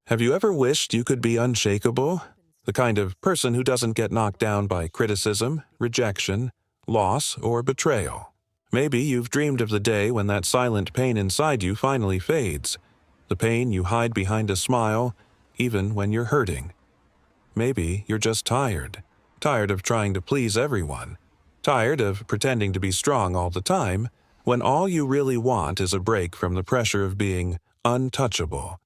Have you ever wished you could be unshakable? The kind of person who doesn't get knocked down by criticism, rejection, loss, or betrayal. Maybe you've dreamed of the day when that silent pain inside you finally fades. The pain you hide behind a smile, even when you're hurting. Maybe you're just tired. Tired of trying to please everyone. Tired of pretending to be strong all the time, when all you really want is a break from the pressure of being untouchable.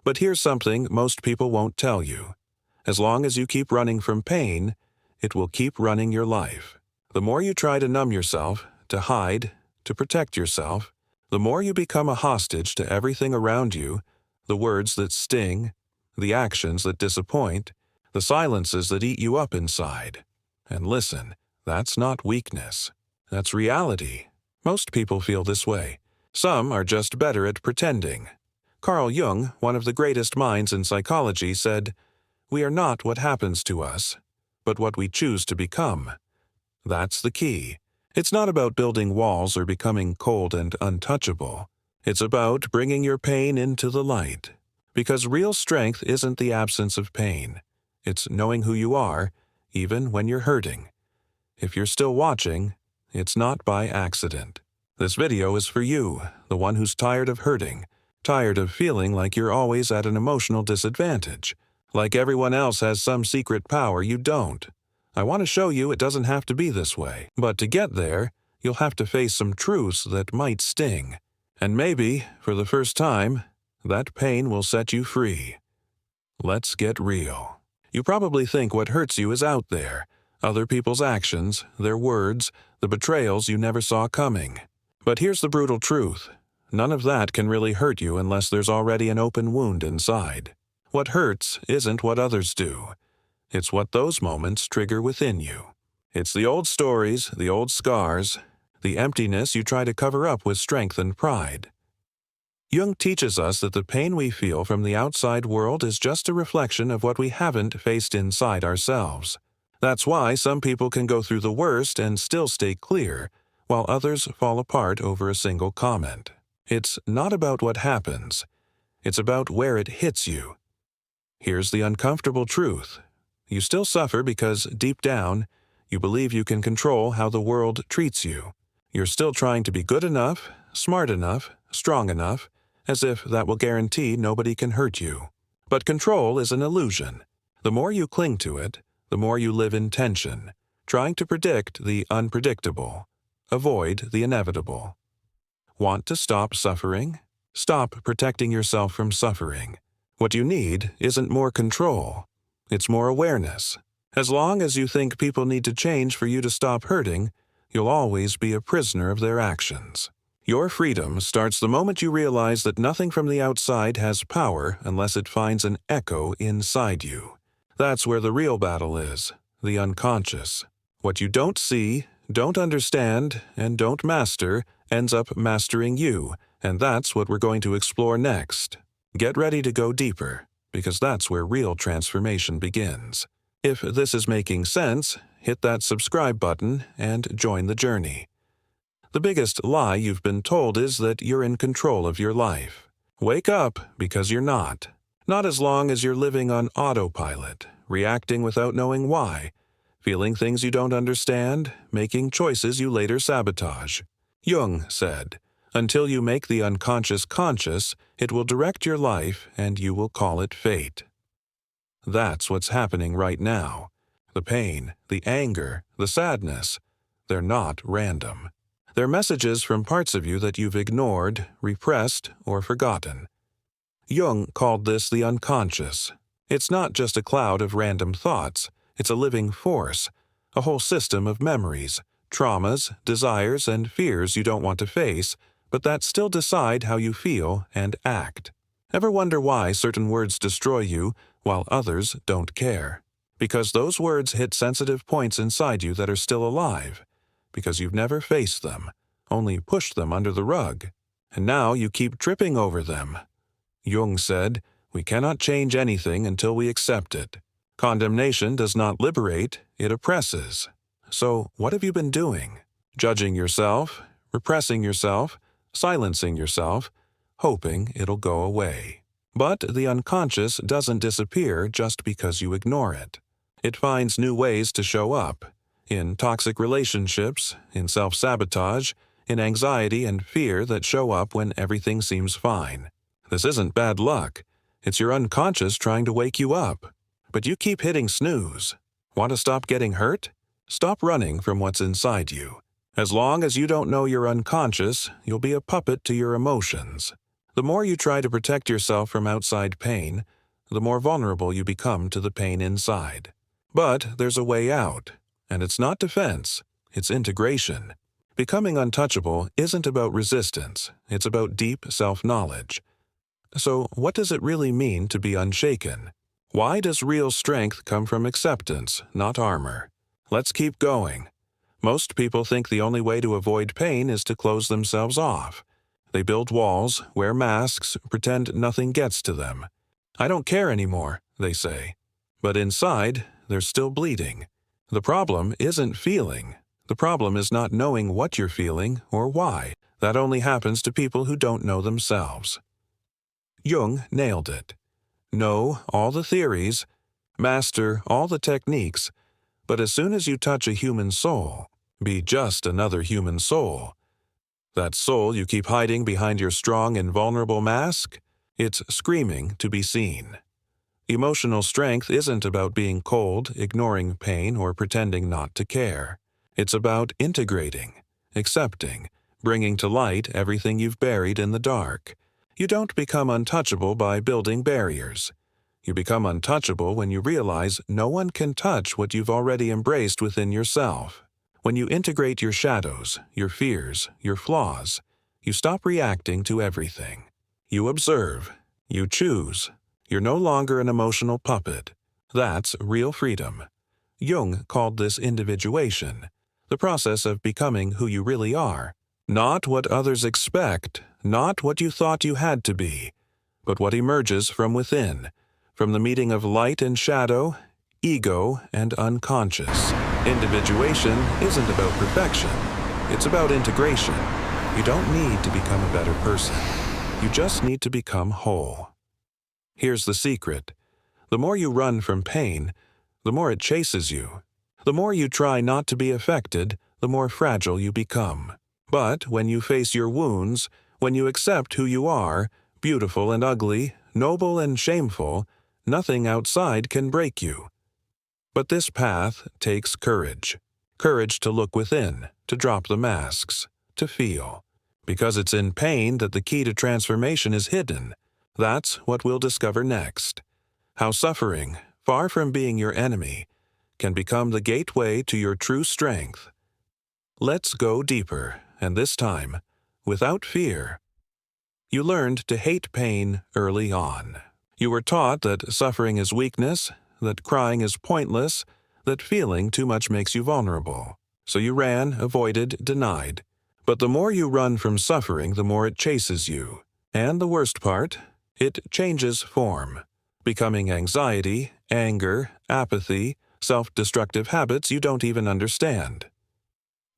But here's something most people won't tell you. As long as you keep running from pain, it will keep running your life. The more you try to numb yourself, to hide, to protect yourself, the more you become a hostage to everything around you, the words that sting, the actions that disappoint, the silences that eat you up inside. And listen, that's not weakness. That's reality. Most people feel this way. Some are just better at pretending. Carl Jung, one of the greatest minds in psychology, said, "We are not what happens to us, but what we choose to become." That's the key. It's not about building walls or becoming cold and untouchable. It's about bringing your pain into the light. Because real strength isn't the absence of pain. It's knowing who you are, even when you're hurting. If you're still watching, it's not by accident. This video is for you, the one who's tired of hurting, tired of feeling like you're always at an emotional disadvantage, like everyone else has some secret power you don't. I want to show you it doesn't have to be this way, but to get there, you'll have to face some truths that might sting. And maybe, for the first time, that pain will set you free. Let's get real. You probably think what hurts you is out there, other people's actions, their words, the betrayals you never saw coming. But here's the brutal truth. None of that can really hurt you unless there's already an open wound inside. What hurts isn't what others do. It's what those moments trigger within you. It's the old stories, the old scars, the emptiness you try to cover up with strength and pride. Jung teaches us that the pain we feel from the outside world is just a reflection of what we haven't faced inside ourselves. That's why some people can go through the worst and still stay clear, while others fall apart over a single comment. It's not about what happens. It's about where it hits you. Here's the uncomfortable truth. You still suffer because, deep down, you believe you can control how the world treats you. You're still trying to be good enough, smart enough, strong enough, as if that will guarantee nobody can hurt you. But control is an illusion. The more you cling to it, the more you live in tension, trying to predict the unpredictable, avoid the inevitable. Want to stop suffering? Stop protecting yourself from suffering. What you need isn't more control. It's more awareness. As long as you think people need to change for you to stop hurting, you'll always be a prisoner of their actions. Your freedom starts the moment you realize that nothing from the outside has power unless it finds an echo inside you. That's where the real battle is, the unconscious. What you don't see, don't understand, and don't master ends up mastering you, and that's what we're going to explore next. Get ready to go deeper, because that's where real transformation begins. If this is making sense, hit that subscribe button and join the journey. The biggest lie you've been told is that you're in control of your life. Wake up, because you're not. Not as long as you're living on autopilot, reacting without knowing why, feeling things you don't understand, making choices you later sabotage. Jung said, "Until you make the unconscious conscious, it will direct your life and you will call it fate." That's what's happening right now. The pain, the anger, the sadness, they're not random. They're messages from parts of you that you've ignored, repressed, or forgotten. Jung called this the unconscious. It's not just a cloud of random thoughts, it's a living force, a whole system of memories, traumas, desires, and fears you don't want to face, but that still decide how you feel and act. Ever wonder why certain words destroy you while others don't care? Because those words hit sensitive points inside you that are still alive. Because you've never faced them, only pushed them under the rug. And now you keep tripping over them. Jung said, "We cannot change anything until we accept it. Condemnation does not liberate, it oppresses." So what have you been doing? Judging yourself, repressing yourself, silencing yourself, hoping it'll go away. But the unconscious doesn't disappear just because you ignore it. It finds new ways to show up, in toxic relationships, in self-sabotage, in anxiety and fear that show up when everything seems fine. This isn't bad luck. It's your unconscious trying to wake you up. But you keep hitting snooze. Want to stop getting hurt? Stop running from what's inside you. As long as you don't know you're unconscious, you'll be a puppet to your emotions. The more you try to protect yourself from outside pain, the more vulnerable you become to the pain inside. But there's a way out, and it's not defense, it's integration. Becoming untouchable isn't about resistance, it's about deep self-knowledge. So, what does it really mean to be unshaken? Why does real strength come from acceptance, not armor? Let's keep going. Most people think the only way to avoid pain is to close themselves off. They build walls, wear masks, pretend nothing gets to them. I don't care anymore, they say. But inside, they're still bleeding. The problem isn't feeling. The problem is not knowing what you're feeling or why. That only happens to people who don't know themselves. Jung nailed it. Know all the theories, master all the techniques, but as soon as you touch a human soul, be just another human soul. That soul you keep hiding behind your strong and vulnerable mask, it's screaming to be seen. Emotional strength isn't about being cold, ignoring pain, or pretending not to care. It's about integrating, accepting, bringing to light everything you've buried in the dark. You don't become untouchable by building barriers. You become untouchable when you realize no one can touch what you've already embraced within yourself. When you integrate your shadows, your fears, your flaws, you stop reacting to everything. You observe. You choose. You're no longer an emotional puppet. That's real freedom. Jung called this individuation, the process of becoming who you really are. Not what others expect, not what you thought you had to be, but what emerges from within, from the meeting of light and shadow, ego and unconscious. Individuation isn't about perfection, it's about integration. You don't need to become a better person. You just need to become whole. Here's the secret. The more you run from pain, the more it chases you. The more you try not to be affected, the more fragile you become. But when you face your wounds, when you accept who you are, beautiful and ugly, noble and shameful, nothing outside can break you. But this path takes courage. Courage to look within, to drop the masks, to feel. Because it's in pain that the key to transformation is hidden. That's what we'll discover next. How suffering, far from being your enemy, can become the gateway to your true strength. Let's go deeper, and this time, without fear. You learned to hate pain early on. You were taught that suffering is weakness, that crying is pointless, that feeling too much makes you vulnerable. So you ran, avoided, denied. But the more you run from suffering, the more it chases you. And the worst part, it changes form, becoming anxiety, anger, apathy, self-destructive habits you don't even understand.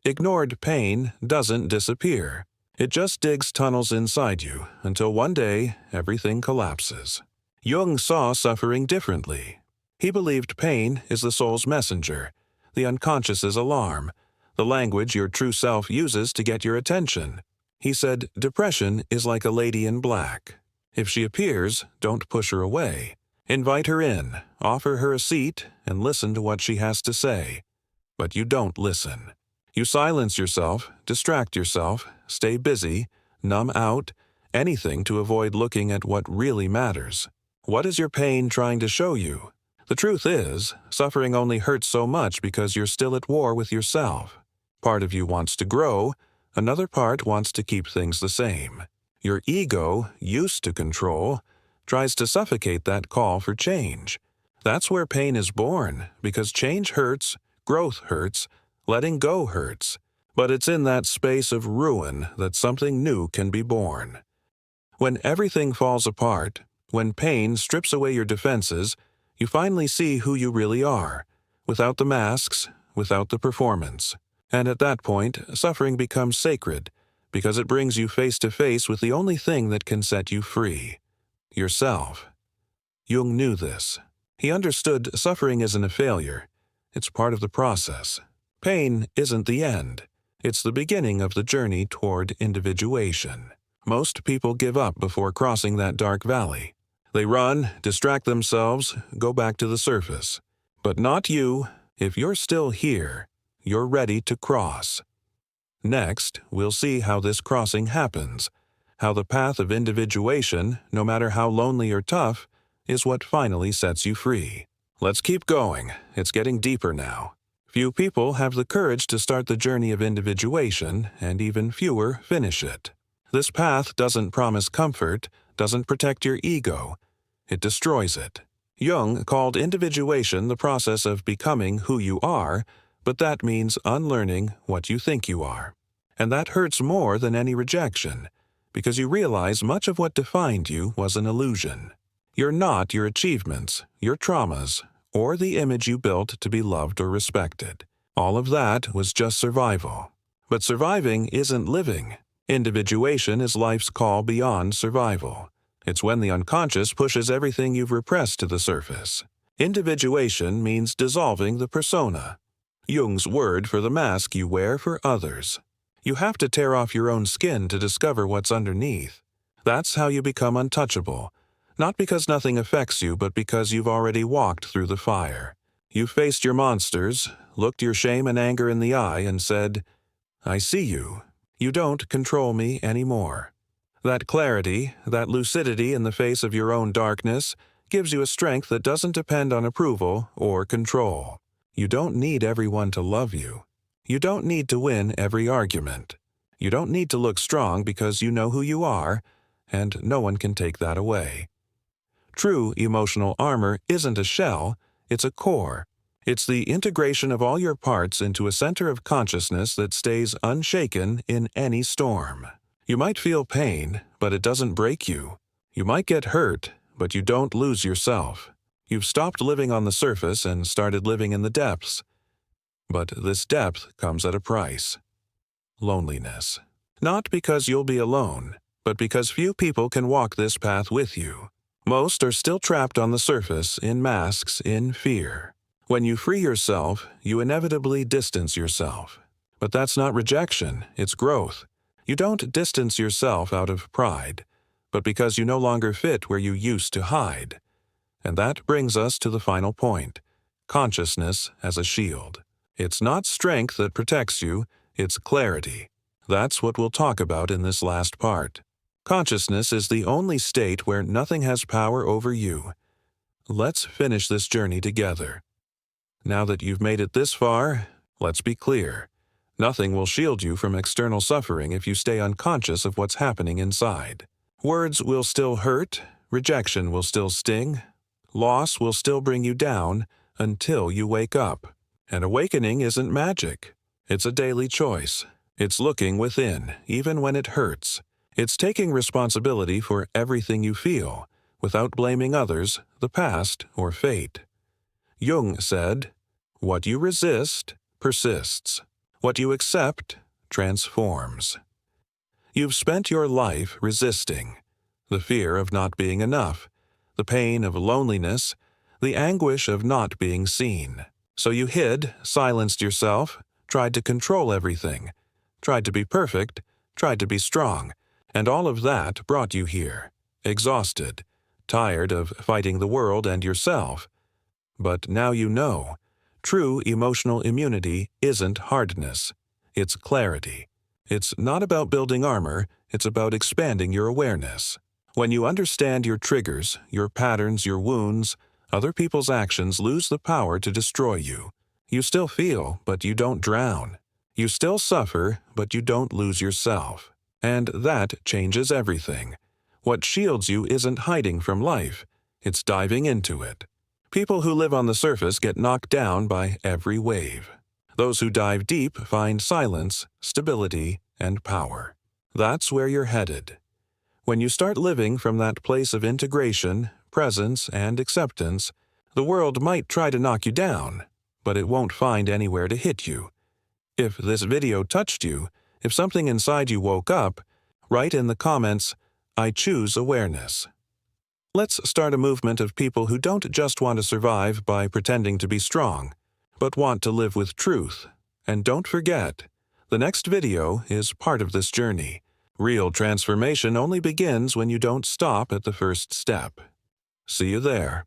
Ignored pain doesn't disappear. It just digs tunnels inside you until one day everything collapses. Jung saw suffering differently. He believed pain is the soul's messenger, the unconscious's alarm, the language your true self uses to get your attention. He said, depression is like a lady in black. If she appears, don't push her away. Invite her in, offer her a seat, and listen to what she has to say. But you don't listen. You silence yourself, distract yourself, stay busy, numb out, anything to avoid looking at what really matters. What is your pain trying to show you? The truth is, suffering only hurts so much because you're still at war with yourself. Part of you wants to grow, another part wants to keep things the same. Your ego, used to control, tries to suffocate that call for change. That's where pain is born, because change hurts, growth hurts, letting go hurts. But it's in that space of ruin that something new can be born. When everything falls apart, when pain strips away your defenses, you finally see who you really are, without the masks, without the performance. And at that point, suffering becomes sacred, because it brings you face to face with the only thing that can set you free. yourself. Jung knew this. He understood suffering isn't a failure. It's part of the process. Pain isn't the end. It's the beginning of the journey toward individuation. Most people give up before crossing that dark valley. They run, distract themselves, go back to the surface. But not you. If you're still here, you're ready to cross. Next, we'll see how this crossing happens, how the path of individuation, no matter how lonely or tough, is what finally sets you free. Let's keep going. It's getting deeper now. Few people have the courage to start the journey of individuation, and even fewer finish it. This path doesn't promise comfort, doesn't protect your ego. It destroys it. Jung called individuation the process of becoming who you are, but that means unlearning what you think you are. And that hurts more than any rejection, because you realize much of what defined you was an illusion. You're not your achievements, your traumas, or the image you built to be loved or respected. All of that was just survival. But surviving isn't living. Individuation is life's call beyond survival. It's when the unconscious pushes everything you've repressed to the surface. Individuation means dissolving the persona, Jung's word for the mask you wear for others. You have to tear off your own skin to discover what's underneath. That's how you become untouchable. Not because nothing affects you, but because you've already walked through the fire. You've faced your monsters, looked your shame and anger in the eye, and said, "I see you. You don't control me anymore." That clarity, that lucidity in the face of your own darkness, gives you a strength that doesn't depend on approval or control. You don't need everyone to love you. You don't need to win every argument. You don't need to look strong because you know who you are, and no one can take that away. True emotional armor isn't a shell, it's a core. It's the integration of all your parts into a center of consciousness that stays unshaken in any storm. You might feel pain, but it doesn't break you. You might get hurt, but you don't lose yourself. You've stopped living on the surface and started living in the depths. But this depth comes at a price. Loneliness. Not because you'll be alone, but because few people can walk this path with you. Most are still trapped on the surface, in masks, in fear. When you free yourself, you inevitably distance yourself. But that's not rejection, it's growth. You don't distance yourself out of pride, but because you no longer fit where you used to hide. And that brings us to the final point, consciousness as a shield. It's not strength that protects you, it's clarity. That's what we'll talk about in this last part. Consciousness is the only state where nothing has power over you. Let's finish this journey together. Now that you've made it this far, let's be clear. Nothing will shield you from external suffering if you stay unconscious of what's happening inside. Words will still hurt, rejection will still sting, loss will still bring you down until you wake up. And awakening isn't magic. It's a daily choice. It's looking within, even when it hurts. It's taking responsibility for everything you feel, without blaming others, the past, or fate. Jung said, "What you resist persists. What you accept transforms." You've spent your life resisting. The fear of not being enough, the pain of loneliness, the anguish of not being seen. So you hid, silenced yourself, tried to control everything, tried to be perfect, tried to be strong, and all of that brought you here, exhausted, tired of fighting the world and yourself. But now you know, true emotional immunity isn't hardness, it's clarity. It's not about building armor, it's about expanding your awareness. When you understand your triggers, your patterns, your wounds, other people's actions lose the power to destroy you. You still feel, but you don't drown. You still suffer, but you don't lose yourself. And that changes everything. What shields you isn't hiding from life, it's diving into it. People who live on the surface get knocked down by every wave. Those who dive deep find silence, stability, and power. That's where you're headed. When you start living from that place of integration, presence, and acceptance, the world might try to knock you down, but it won't find anywhere to hit you. If this video touched you, if something inside you woke up, write in the comments, "I choose awareness." Let's start a movement of people who don't just want to survive by pretending to be strong, but want to live with truth. And don't forget, the next video is part of this journey. Real transformation only begins when you don't stop at the first step. See you there.